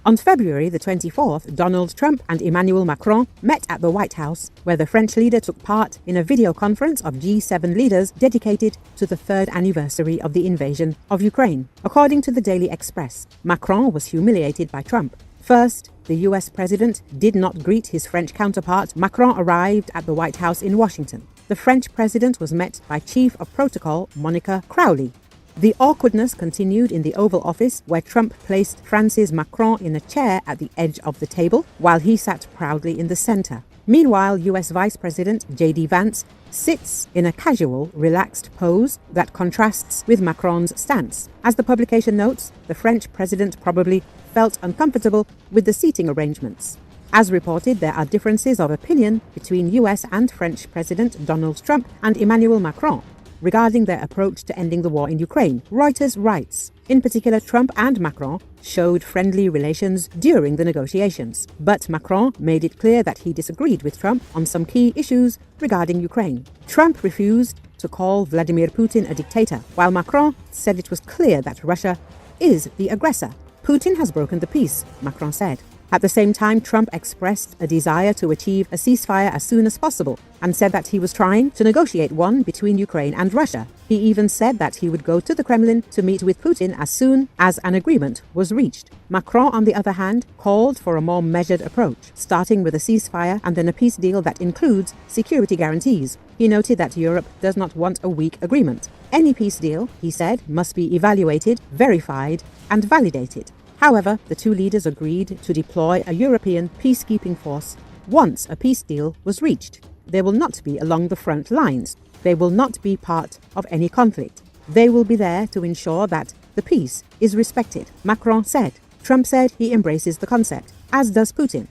On February the 24th, Donald Trump and Emmanuel Macron met at the White House, where the French leader took part in a video conference of G7 leaders dedicated to the third anniversary of the invasion of Ukraine. According to the Daily Express, Macron was humiliated by Trump. First, the US president did not greet his French counterpart. Macron arrived at the White House in Washington. The French president was met by Chief of Protocol Monica Crowley. The awkwardness continued in the Oval Office, where Trump placed France's Macron in a chair at the edge of the table, while he sat proudly in the center. Meanwhile, US Vice President J.D. Vance sits in a casual, relaxed pose that contrasts with Macron's stance. As the publication notes, the French president probably felt uncomfortable with the seating arrangements. As reported, there are differences of opinion between US and French President Donald Trump and Emmanuel Macron regarding their approach to ending the war in Ukraine. Reuters writes, in particular, Trump and Macron showed friendly relations during the negotiations, but Macron made it clear that he disagreed with Trump on some key issues regarding Ukraine. Trump refused to call Vladimir Putin a dictator, while Macron said it was clear that Russia is the aggressor. Putin has broken the peace, Macron said. At the same time, Trump expressed a desire to achieve a ceasefire as soon as possible and said that he was trying to negotiate one between Ukraine and Russia. He even said that he would go to the Kremlin to meet with Putin as soon as an agreement was reached. Macron, on the other hand, called for a more measured approach, starting with a ceasefire and then a peace deal that includes security guarantees. He noted that Europe does not want a weak agreement. Any peace deal, he said, must be evaluated, verified, and validated. However, the two leaders agreed to deploy a European peacekeeping force once a peace deal was reached. They will not be along the front lines. They will not be part of any conflict. They will be there to ensure that the peace is respected, Macron said. Trump said he embraces the concept, as does Putin.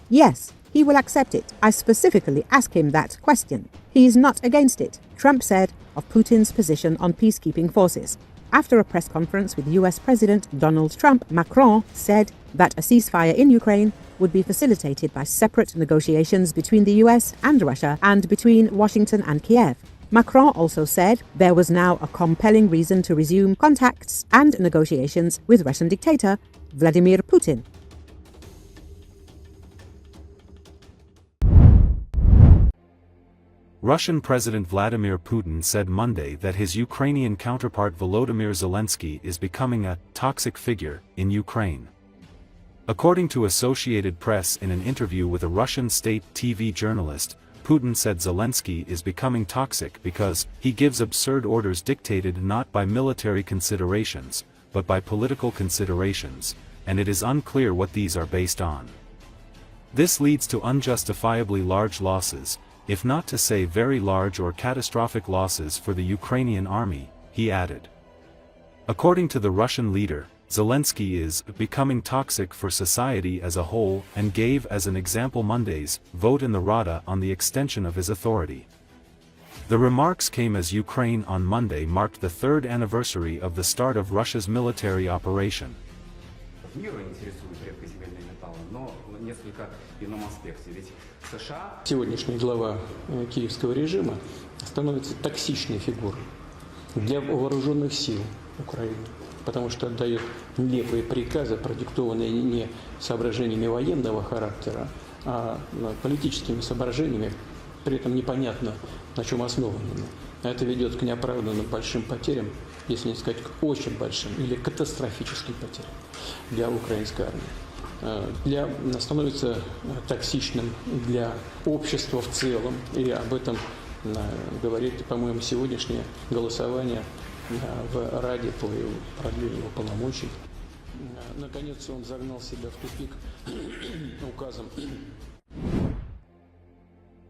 Yes, he will accept it. I specifically asked him that question. He is not against it, Trump said of Putin's position on peacekeeping forces. After a press conference with US President Donald Trump, Macron said that a ceasefire in Ukraine would be facilitated by separate negotiations between the US and Russia and between Washington and Kiev. Macron also said there was now a compelling reason to resume contacts and negotiations with Russian dictator Vladimir Putin. Russian President Vladimir Putin said Monday that his Ukrainian counterpart Volodymyr Zelensky is becoming a toxic figure in Ukraine. According to Associated Press, in an interview with a Russian state TV journalist, Putin said Zelensky is becoming toxic because he gives absurd orders dictated not by military considerations, but by political considerations, and it is unclear what these are based on. This leads to unjustifiably large losses, if not to say very large or catastrophic losses for the Ukrainian army, he added. According to the Russian leader, Zelensky is becoming toxic for society as a whole and gave as an example Monday's vote in the Rada on the extension of his authority. The remarks came as Ukraine on Monday marked the third anniversary of the start of Russia's military operation. Сегодняшний глава киевского режима становится токсичной фигурой для вооруженных сил Украины, потому что отдает нелепые приказы, продиктованные не соображениями военного характера, а политическими соображениями, при этом непонятно, на чем основанными. Это ведет к неоправданным большим потерям, если не сказать к очень большим или катастрофическим потерям для украинской армии. Становится токсичным для общества в целом, и об этом говорит, по-моему, сегодняшнее голосование в Раде по продлению его полномочий. Наконец, он загнал себя в тупик указом.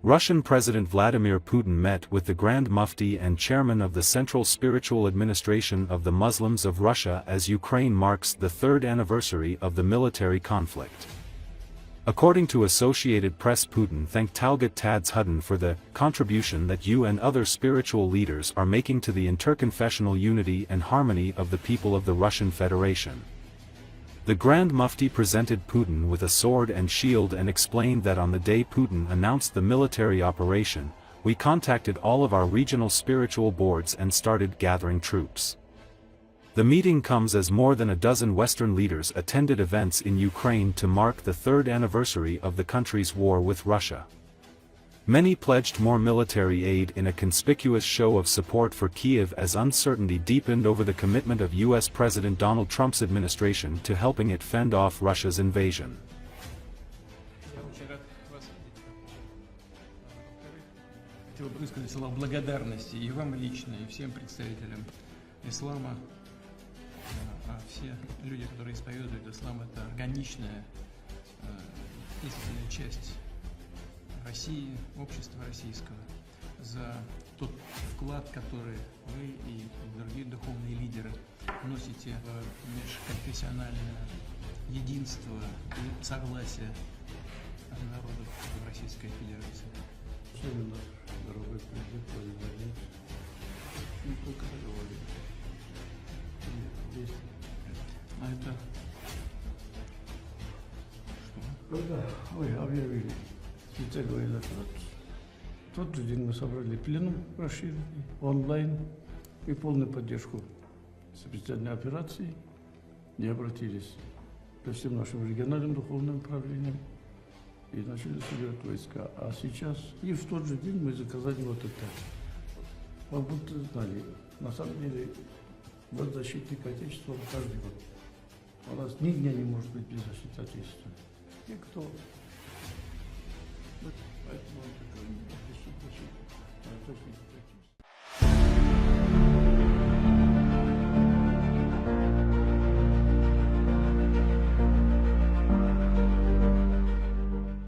Russian President Vladimir Putin met with the Grand Mufti and chairman of the Central Spiritual Administration of the Muslims of Russia as Ukraine marks the third anniversary of the military conflict. According to Associated Press, Putin thanked Talgat Tadz-Hudin for the contribution that you and other spiritual leaders are making to the interconfessional unity and harmony of the people of the Russian Federation. The Grand Mufti presented Putin with a sword and shield and explained that on the day Putin announced the military operation, we contacted all of our regional spiritual boards and started gathering troops. The meeting comes as more than a dozen Western leaders attended events in Ukraine to mark the third anniversary of the country's war with Russia. Many pledged more military aid in a conspicuous show of support for Kyiv as uncertainty deepened over the commitment of U.S. President Donald Trump's administration to helping it fend off Russia's invasion. Хотел бы высказать слова благодарности и вам лично, и всем представителям ислама, а все люди, которые исповедуют ислам, это органичная, естественная часть России, общества российского, за тот вклад, который вы и другие духовные лидеры вносите в межконфессиональное единство и согласие народов Российской Федерации. Особенно, дорогой президент Владимир, не только договорились. Есть. А это что? Когда вы объявили специальный доклад, в тот же день мы собрали пленум расширенный, онлайн и полную поддержку специальной операции и обратились ко всем нашим региональным духовным управлениям и начали собирать войска. А сейчас и в тот же день мы заказали вот это. Как будто знали, на самом деле, вот защитник Отечества каждый год. У нас ни дня не может быть без защиты Отечества. И кто? Поэтому